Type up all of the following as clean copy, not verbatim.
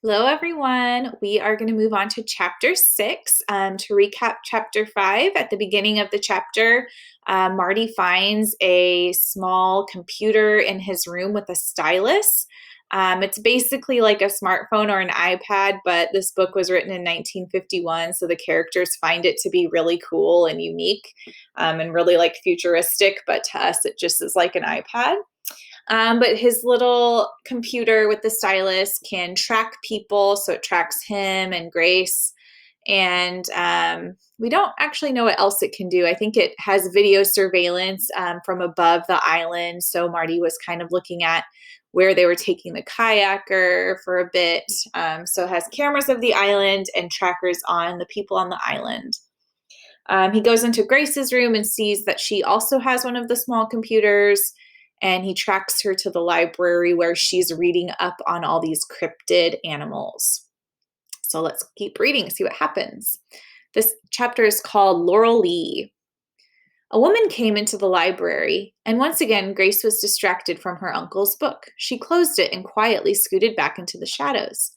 Hello, everyone. We are going to move on to chapter 6. To recap chapter 5, at the beginning of the chapter, Marty finds a small computer in his room with a stylus. It's basically like a smartphone or an iPad, but this book was written in 1951, so the characters find it to be really cool and unique and really like futuristic, but to us, it just is like an iPad. But his little computer with the stylus can track people, so it tracks him and Grace. And we don't actually know what else it can do. I think it has video surveillance from above the island. So Marty was kind of looking at where they were taking the kayaker for a bit. So it has cameras of the island and trackers on the people on the island. He goes into Grace's room and sees that she also has one of the small computers, and he tracks her to the library where she's reading up on all these cryptid animals. So let's keep reading, see what happens. This chapter is called Laurel Lee. A woman came into the library, and once again Grace was distracted from her uncle's book. She closed it and quietly scooted back into the shadows.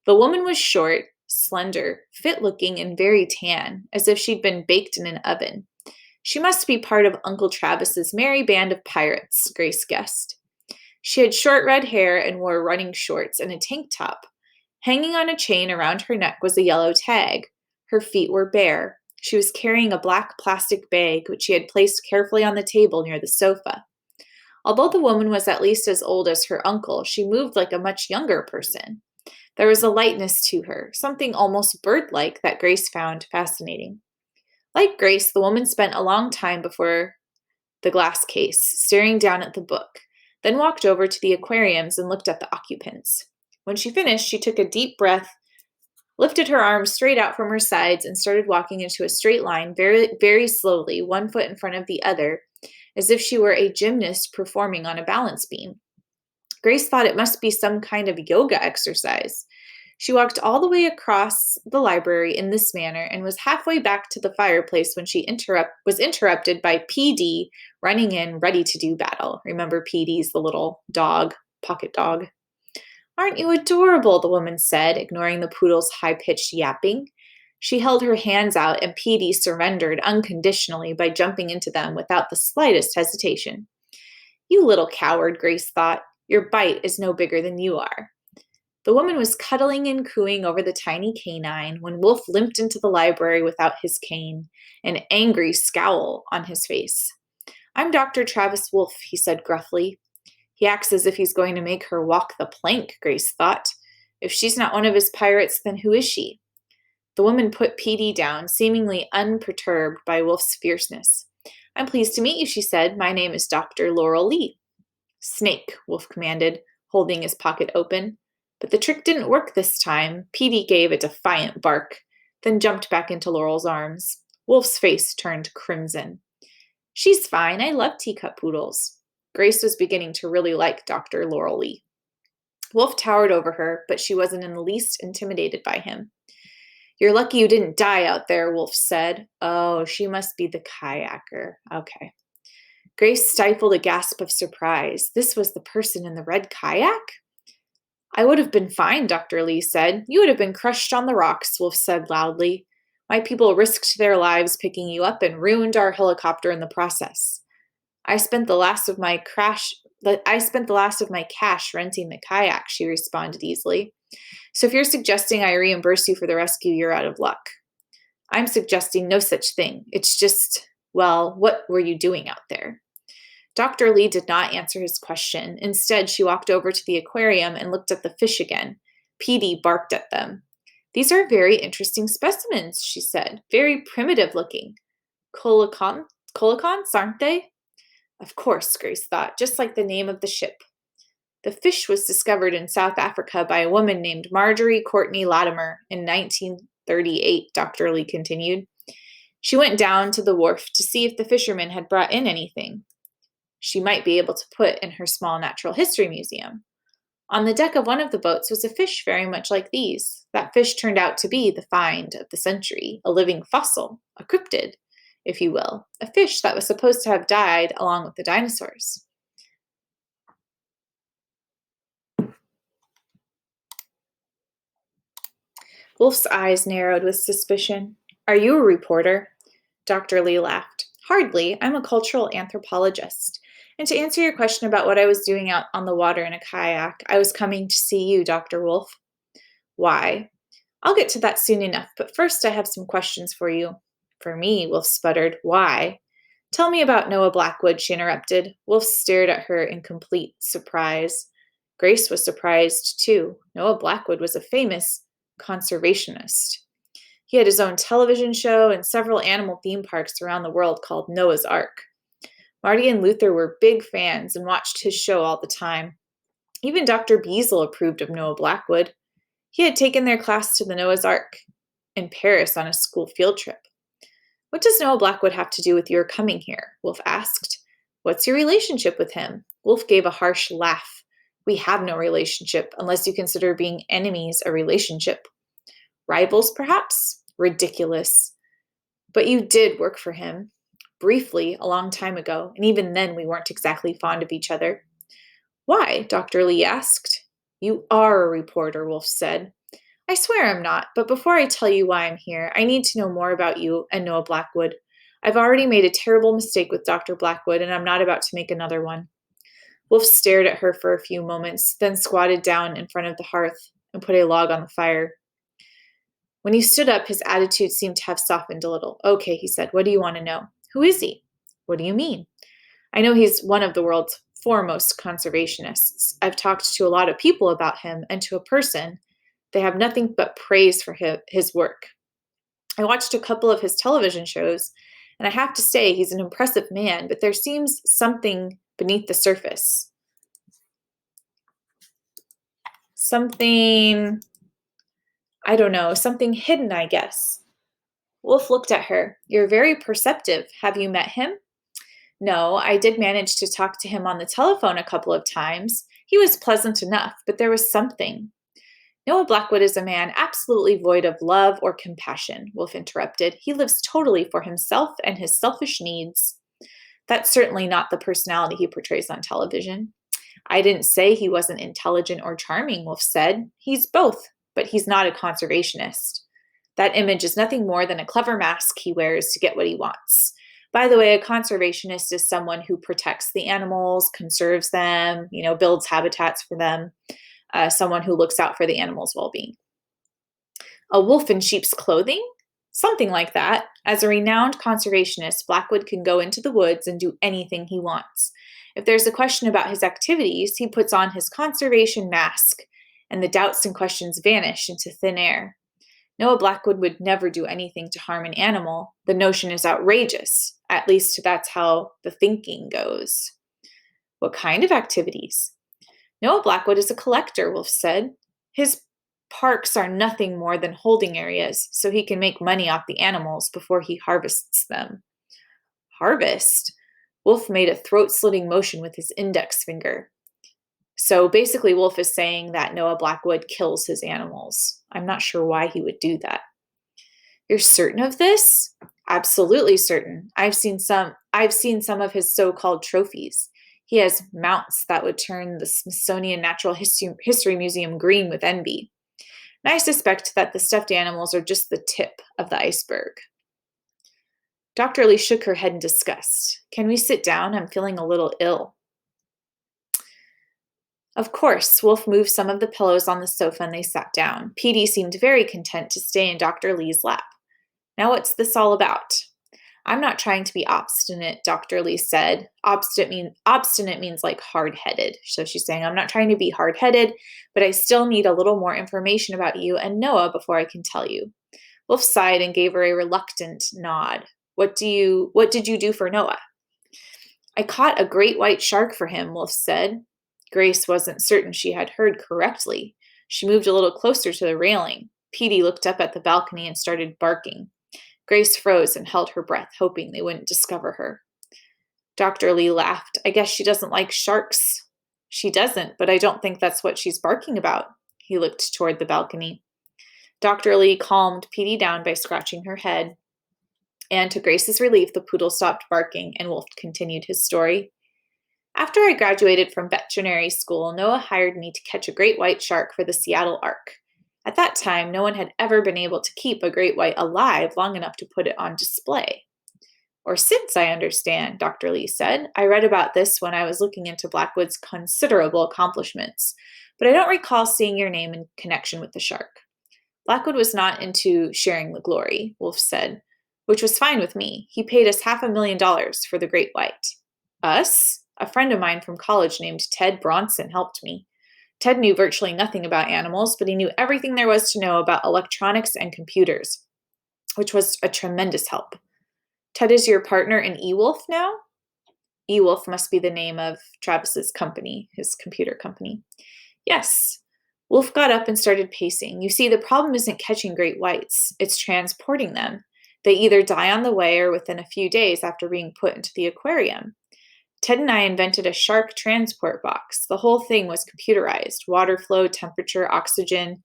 The woman was short, slender, fit-looking, and very tan, as if she'd been baked in an oven. She must be part of Uncle Travis's merry band of pirates, Grace guessed. She had short red hair and wore running shorts and a tank top. Hanging on a chain around her neck was a yellow tag. Her feet were bare. She was carrying a black plastic bag, which she had placed carefully on the table near the sofa. Although the woman was at least as old as her uncle, she moved like a much younger person. There was a lightness to her, something almost bird-like that Grace found fascinating. Like Grace, the woman spent a long time before the glass case, staring down at the book, then walked over to the aquariums and looked at the occupants. When she finished, she took a deep breath, lifted her arms straight out from her sides, and started walking into a straight line very, very slowly, one foot in front of the other, as if she were a gymnast performing on a balance beam. Grace thought it must be some kind of yoga exercise. She walked all the way across the library in this manner and was halfway back to the fireplace when she was interrupted by PD running in, ready to do battle. Remember, PD's the little dog, pocket dog. "Aren't you adorable?" the woman said, ignoring the poodle's high-pitched yapping. She held her hands out, and PD surrendered unconditionally by jumping into them without the slightest hesitation. "You little coward," Grace thought. "Your bite is no bigger than you are." The woman was cuddling and cooing over the tiny canine when Wolf limped into the library without his cane, an angry scowl on his face. "I'm Dr. Travis Wolf," he said gruffly. He acts as if he's going to make her walk the plank, Grace thought. If she's not one of his pirates, then who is she? The woman put PD down, seemingly unperturbed by Wolf's fierceness. "I'm pleased to meet you," she said. "My name is Dr. Laurel Lee." "Snake," Wolf commanded, holding his pocket open. But the trick didn't work this time. Petey gave a defiant bark, then jumped back into Laurel's arms. Wolf's face turned crimson. "She's fine. I love teacup poodles." Grace was beginning to really like Dr. Laurel Lee. Wolf towered over her, but she wasn't in the least intimidated by him. "You're lucky you didn't die out there," Wolf said. "Oh, she must be the kayaker. Okay." Grace stifled a gasp of surprise. This was the person in the red kayak? "I would have been fine," Dr. Lee said. "You would have been crushed on the rocks," Wolf said loudly. "My people risked their lives picking you up and ruined our helicopter in the process. I spent the last of my cash renting the kayak," she responded easily. "So if you're suggesting I reimburse you for the rescue, you're out of luck." "I'm suggesting no such thing. It's just, well, what were you doing out there?" Dr. Lee did not answer his question. Instead, she walked over to the aquarium and looked at the fish again. Petey barked at them. "These are very interesting specimens," she said. "Very primitive looking. Colicons, aren't they?" Of course, Grace thought, just like the name of the ship. "The fish was discovered in South Africa by a woman named Marjorie Courtney Latimer in 1938, Dr. Lee continued. She went down to the wharf to see if the fishermen had brought in anything she might be able to put in her small natural history museum. On the deck of one of the boats was a fish very much like these. That fish turned out to be the find of the century, a living fossil, a cryptid, if you will, a fish that was supposed to have died along with the dinosaurs. Wolf's eyes narrowed with suspicion. Are you a reporter? Dr. Lee laughed. Hardly. I'm a cultural anthropologist. And to answer your question about what I was doing out on the water in a kayak, I was coming to see you, Dr. Wolf. Why? I'll get to that soon enough, but first I have some questions for you. For me, Wolf sputtered. Why? Tell me about Noah Blackwood, she interrupted. Wolf stared at her in complete surprise. Grace was surprised, too. Noah Blackwood was a famous conservationist. He had his own television show and several animal theme parks around the world called Noah's Ark. Marty and Luther were big fans and watched his show all the time. Even Dr. Beazle approved of Noah Blackwood. He had taken their class to the Noah's Ark in Paris on a school field trip. What does Noah Blackwood have to do with your coming here? Wolf asked. What's your relationship with him? Wolf gave a harsh laugh. We have no relationship, unless you consider being enemies a relationship. Rivals, perhaps? Ridiculous. But you did work for him. Briefly, a long time ago, and even then we weren't exactly fond of each other. Why? Dr. Lee asked. You are a reporter, Wolf said. I swear I'm not, but before I tell you why I'm here, I need to know more about you and Noah Blackwood. I've already made a terrible mistake with Dr. Blackwood, and I'm not about to make another one. Wolf stared at her for a few moments, then squatted down in front of the hearth and put a log on the fire. When he stood up, his attitude seemed to have softened a little. Okay, he said, what do you want to know? Who is he? What do you mean? I know he's one of the world's foremost conservationists. I've talked to a lot of people about him, and to a person, they have nothing but praise for his work. I watched a couple of his television shows, and I have to say he's an impressive man, but there seems something beneath the surface. Something, I don't know, something hidden, I guess. Wolf looked at her. You're very perceptive. Have you met him? No, I did manage to talk to him on the telephone a couple of times. He was pleasant enough, but there was something. Noah Blackwood is a man absolutely void of love or compassion, Wolf interrupted. He lives totally for himself and his selfish needs. That's certainly not the personality he portrays on television. I didn't say he wasn't intelligent or charming, Wolf said. He's both, but he's not a conservationist. That image is nothing more than a clever mask he wears to get what he wants. By the way, a conservationist is someone who protects the animals, conserves them, builds habitats for them. Someone who looks out for the animal's well-being. A wolf in sheep's clothing? Something like that. As a renowned conservationist, Blackwood can go into the woods and do anything he wants. If there's a question about his activities, he puts on his conservation mask, and the doubts and questions vanish into thin air. Noah Blackwood would never do anything to harm an animal. The notion is outrageous. At least that's how the thinking goes. What kind of activities? Noah Blackwood is a collector, Wolf said. His parks are nothing more than holding areas, so he can make money off the animals before he harvests them. Harvest? Wolf made a throat-slitting motion with his index finger. So basically, Wolf is saying that Noah Blackwood kills his animals. I'm not sure why he would do that. You're certain of this? Absolutely certain. I've seen some of his so-called trophies. He has mounts that would turn the Smithsonian Natural History Museum green with envy. And I suspect that the stuffed animals are just the tip of the iceberg. Dr. Lee shook her head in disgust. Can we sit down? I'm feeling a little ill. Of course, Wolf moved some of the pillows on the sofa and they sat down. Petey seemed very content to stay in Dr. Lee's lap. Now what's this all about? I'm not trying to be obstinate, Dr. Lee said. Obstinate means like hard-headed. So she's saying, I'm not trying to be hard-headed, but I still need a little more information about you and Noah before I can tell you. Wolf sighed and gave her a reluctant nod. What did you do for Noah? I caught a great white shark for him, Wolf said. Grace wasn't certain she had heard correctly. She moved a little closer to the railing. Petey looked up at the balcony and started barking. Grace froze and held her breath, hoping they wouldn't discover her. Dr. Lee laughed. I guess she doesn't like sharks. She doesn't, but I don't think that's what she's barking about. He looked toward the balcony. Dr. Lee calmed Petey down by scratching her head. And to Grace's relief, the poodle stopped barking and Wolf continued his story. After I graduated from veterinary school, Noah hired me to catch a great white shark for the Seattle Ark. At that time, no one had ever been able to keep a great white alive long enough to put it on display. Or since, I understand, Dr. Lee said. I read about this when I was looking into Blackwood's considerable accomplishments, but I don't recall seeing your name in connection with the shark. Blackwood was not into sharing the glory, Wolf said, which was fine with me. He paid us $500,000 for the great white. Us? A friend of mine from college named Ted Bronson helped me. Ted knew virtually nothing about animals, but he knew everything there was to know about electronics and computers, which was a tremendous help. Ted is your partner in eWolf now? eWolf must be the name of Travis's company, his computer company. Yes. Wolf got up and started pacing. You see, the problem isn't catching great whites, it's transporting them. They either die on the way or within a few days after being put into the aquarium. Ted and I invented a shark transport box. The whole thing was computerized. Water flow, temperature, oxygenation.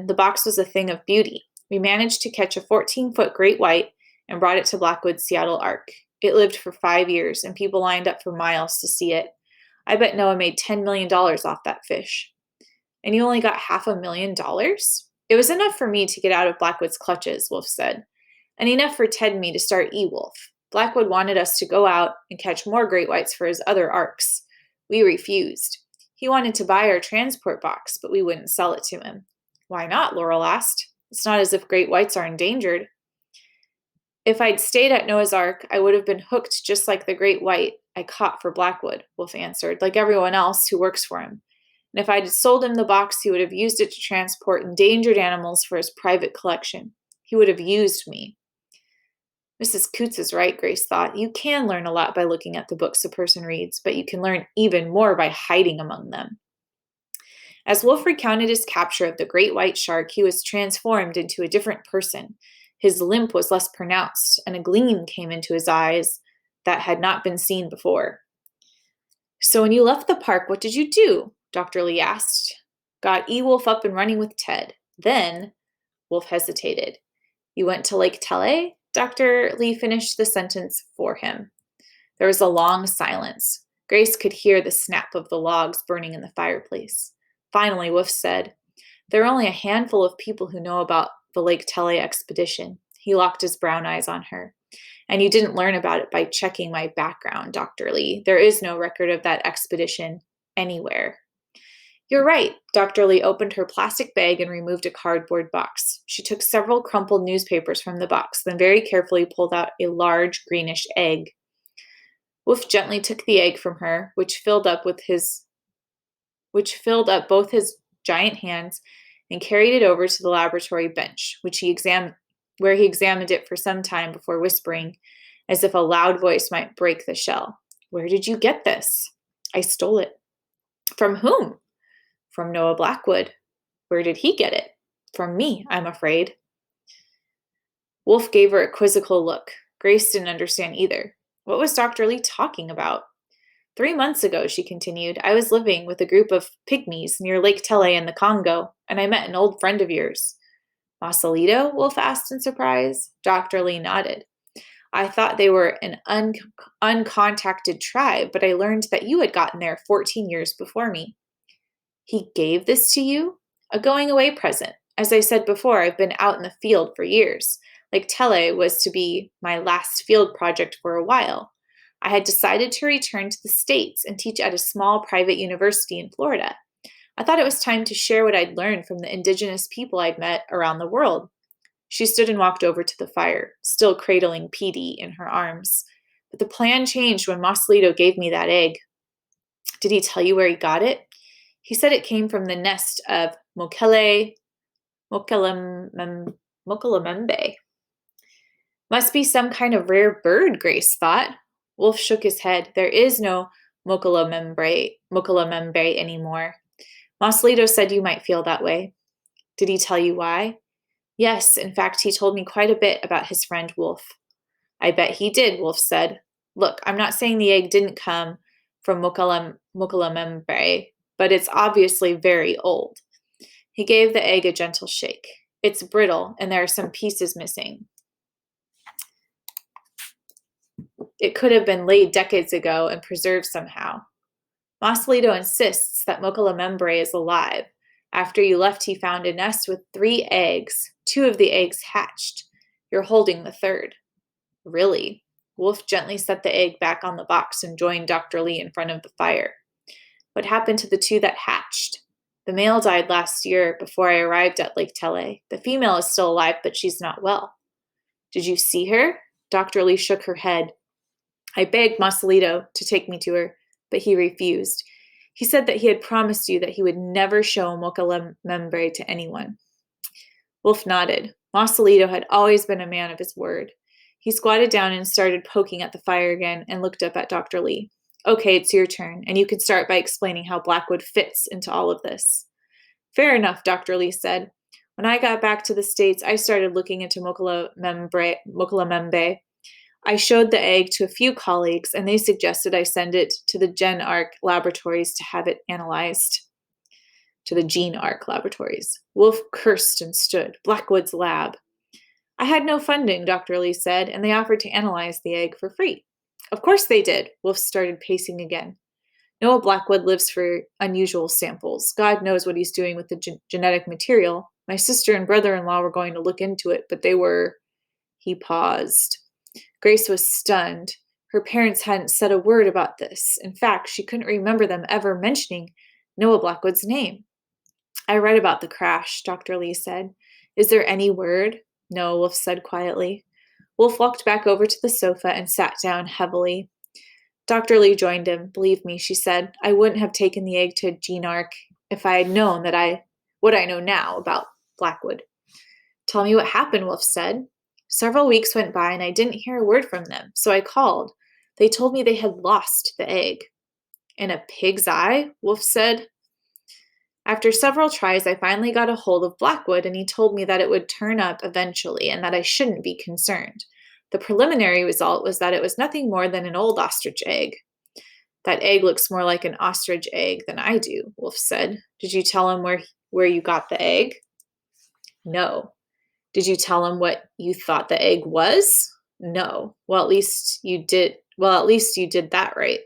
The box was a thing of beauty. We managed to catch a 14-foot great white and brought it to Blackwood's Seattle Ark. It lived for 5 years, and people lined up for miles to see it. I bet Noah made $10 million off that fish. And you only got $500,000? It was enough for me to get out of Blackwood's clutches, Wolf said, and enough for Ted and me to start eWolf. Blackwood wanted us to go out and catch more great whites for his other arks. We refused. He wanted to buy our transport box, but we wouldn't sell it to him. Why not? Laurel asked. It's not as if great whites are endangered. If I'd stayed at Noah's Ark, I would have been hooked just like the great white I caught for Blackwood, Wolf answered, like everyone else who works for him. And if I'd sold him the box, he would have used it to transport endangered animals for his private collection. He would have used me. Mrs. Coots is right, Grace thought. You can learn a lot by looking at the books a person reads, but you can learn even more by hiding among them. As Wolf recounted his capture of the great white shark, he was transformed into a different person. His limp was less pronounced, and a gleam came into his eyes that had not been seen before. So when you left the park, what did you do? Dr. Lee asked. Got eWolf up and running with Ted. Then, Wolf hesitated. You went to Lake Tele? Dr. Lee finished the sentence for him. There was a long silence. Grace could hear the snap of the logs burning in the fireplace. Finally, Wolf said, There are only a handful of people who know about the Lake Tele expedition. He locked his brown eyes on her. And you didn't learn about it by checking my background, Dr. Lee. There is no record of that expedition anywhere. You're right. Dr. Lee opened her plastic bag and removed a cardboard box. She took several crumpled newspapers from the box, then very carefully pulled out a large greenish egg. Wolf gently took the egg from her, which filled up both his giant hands, and carried it over to the laboratory bench, where he examined it for some time before whispering, as if a loud voice might break the shell. Where did you get this? I stole it. From whom? From Noah Blackwood. Where did he get it? From me, I'm afraid. Wolf gave her a quizzical look. Grace didn't understand either. What was Dr. Lee talking about? 3 months ago, she continued, I was living with a group of pygmies near Lake Tele in the Congo, and I met an old friend of yours. Masalito? Wolf asked in surprise. Dr. Lee nodded. I thought they were an uncontacted tribe, but I learned that you had gotten there 14 years before me. He gave this to you? A going-away present. As I said before, I've been out in the field for years. Lake Tele was to be my last field project for a while. I had decided to return to the States and teach at a small private university in Florida. I thought it was time to share what I'd learned from the indigenous people I'd met around the world. She stood and walked over to the fire, still cradling Petey in her arms. But the plan changed when Masalito gave me that egg. Did he tell you where he got it? He said it came from the nest of Mokelemembe. Must be some kind of rare bird, Grace thought. Wolf shook his head. There is no Mokelemembe anymore. Masalito said you might feel that way. Did he tell you why? Yes, in fact, he told me quite a bit about his friend Wolf. I bet he did, Wolf said. Look, I'm not saying the egg didn't come from Mokelemembe, but it's obviously very old. He gave the egg a gentle shake. It's brittle, and there are some pieces missing. It could have been laid decades ago and preserved somehow. Masalito insists that Mokelemembe is alive. After you left, he found a nest with 3 eggs. 2 of the eggs hatched. You're holding the third. Really? Wolf gently set the egg back on the box and joined Dr. Lee in front of the fire. What happened to the 2 that hatched? The male died last year before I arrived at Lake Tele. The female is still alive, but she's not well. Did you see her? Dr. Lee shook her head. I begged Masalito to take me to her, but he refused. He said that he had promised you that he would never show Mokalemembre to anyone. Wolf nodded. Masalito had always been a man of his word. He squatted down and started poking at the fire again and looked up at Dr. Lee. Okay, it's your turn, and you can start by explaining how Blackwood fits into all of this. Fair enough, Dr. Lee said. When I got back to the States, I started looking into Mokalemembre. I showed the egg to a few colleagues, and they suggested I send it to the GenArc laboratories to have it analyzed. To the GeneArc laboratories. Wolf cursed and stood. Blackwood's lab. I had no funding, Dr. Lee said, and they offered to analyze the egg for free. Of course they did. Wolf started pacing again. Noah Blackwood lives for unusual samples. God knows what he's doing with the genetic material. My sister and brother-in-law were going to look into it, but they were... He paused. Grace was stunned. Her parents hadn't said a word about this. In fact, she couldn't remember them ever mentioning Noah Blackwood's name. I read about the crash, Dr. Lee said. Is there any word? No, Wolf said quietly. Wolf walked back over to the sofa and sat down heavily. Dr. Lee joined him. Believe me, she said, I wouldn't have taken the egg to GeneArc if I had known what I know now about Blackwood. Tell me what happened, Wolf said. Several weeks went by and I didn't hear a word from them, so I called. They told me they had lost the egg. In a pig's eye? Wolf said. After several tries, I finally got a hold of Blackwood, and he told me that it would turn up eventually and that I shouldn't be concerned. The preliminary result was that it was nothing more than an old ostrich egg. That egg looks more like an ostrich egg than I do, Wolf said. Did you tell him where you got the egg? No. Did you tell him what you thought the egg was? No. Well, at least you did that right.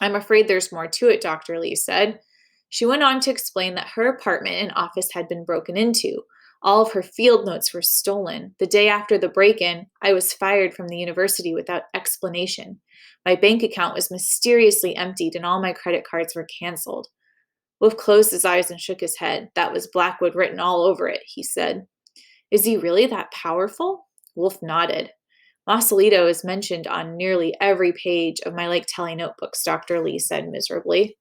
I'm afraid there's more to it, Dr. Lee said. She went on to explain that her apartment and office had been broken into. All of her field notes were stolen. The day after the break-in, I was fired from the university without explanation. My bank account was mysteriously emptied and all my credit cards were canceled. Wolf closed his eyes and shook his head. That was Blackwood written all over it, he said. Is he really that powerful? Wolf nodded. Masalito is mentioned on nearly every page of my Lake Tele notebooks, Dr. Lee said miserably.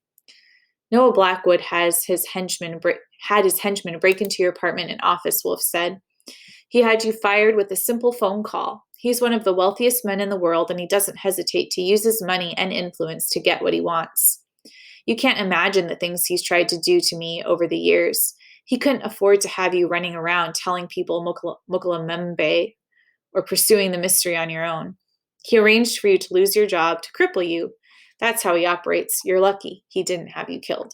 Noah Blackwood had his henchmen break into your apartment and office, Wolf said. He had you fired with a simple phone call. He's one of the wealthiest men in the world, and he doesn't hesitate to use his money and influence to get what he wants. You can't imagine the things he's tried to do to me over the years. He couldn't afford to have you running around telling people Mokalemembre or pursuing the mystery on your own. He arranged for you to lose your job, to cripple you. That's how he operates. You're lucky he didn't have you killed.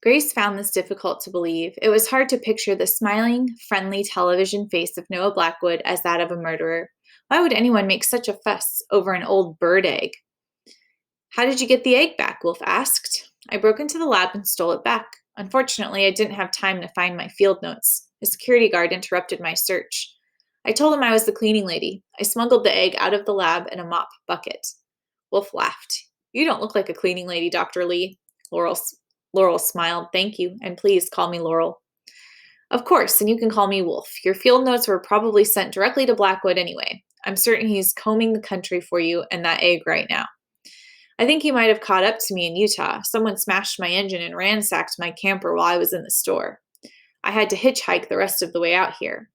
Grace found this difficult to believe. It was hard to picture the smiling, friendly television face of Noah Blackwood as that of a murderer. Why would anyone make such a fuss over an old bird egg? How did you get the egg back? Wolf asked. I broke into the lab and stole it back. Unfortunately, I didn't have time to find my field notes. A security guard interrupted my search. I told him I was the cleaning lady. I smuggled the egg out of the lab in a mop bucket. Wolf laughed. You don't look like a cleaning lady, Dr. Lee. Laurel smiled. Thank you, and please call me Laurel. Of course, and you can call me Wolf. Your field notes were probably sent directly to Blackwood anyway. I'm certain he's combing the country for you and that egg right now. I think he might have caught up to me in Utah. Someone smashed my engine and ransacked my camper while I was in the store. I had to hitchhike the rest of the way out here.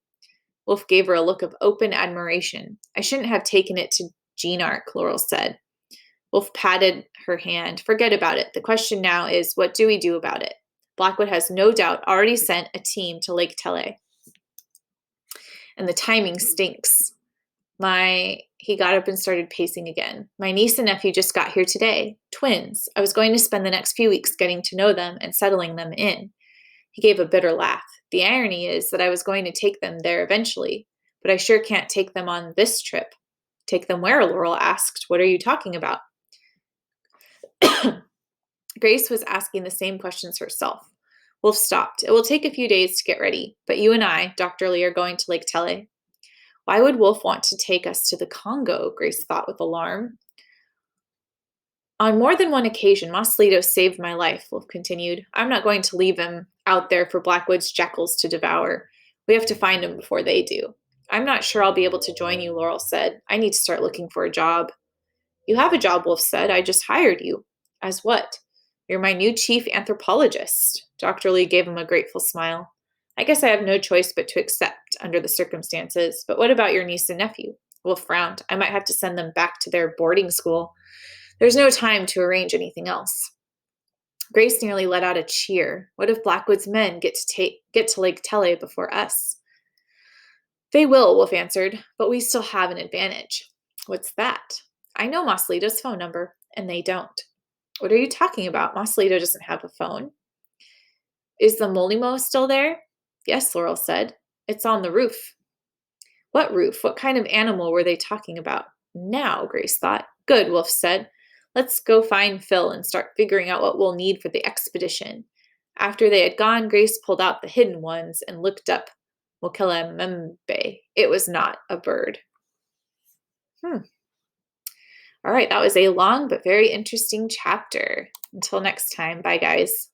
Wolf gave her a look of open admiration. I shouldn't have taken it to GeneArc, Laurel said. Wolf patted her hand. Forget about it. The question now is, what do we do about it? Blackwood has no doubt already sent a team to Lake Tele. And the timing stinks. He got up and started pacing again. My niece and nephew just got here today. Twins. I was going to spend the next few weeks getting to know them and settling them in. He gave a bitter laugh. The irony is that I was going to take them there eventually, but I sure can't take them on this trip. Take them where? Laurel asked. What are you talking about? Grace was asking the same questions herself. Wolf stopped. It will take a few days to get ready, but you and I, Dr. Lee, are going to Lake Tele. Why would Wolf want to take us to the Congo? Grace thought with alarm. On more than one occasion, Moslito saved my life, Wolf continued. I'm not going to leave him out there for Blackwood's jackals to devour. We have to find him before they do. I'm not sure I'll be able to join you, Laurel said. I need to start looking for a job. You have a job, Wolf said. I just hired you. As what? You're my new chief anthropologist. Dr. Lee gave him a grateful smile. I guess I have no choice but to accept under the circumstances. But what about your niece and nephew? Wolf frowned. I might have to send them back to their boarding school. There's no time to arrange anything else. Grace nearly let out a cheer. What if Blackwood's men get to Lake Tele before us? They will, Wolf answered, but we still have an advantage. What's that? I know Moslito's phone number, and they don't. What are you talking about? Moslito doesn't have a phone. Is the Molimo still there? Yes, Laurel said. It's on the roof. What roof? What kind of animal were they talking about? Now, Grace thought. Good, Wolf said. Let's go find Phil and start figuring out what we'll need for the expedition. After they had gone, Grace pulled out the hidden ones and looked up Mokelemembe. It was not a bird. All right, that was a long but very interesting chapter. Until next time, bye guys.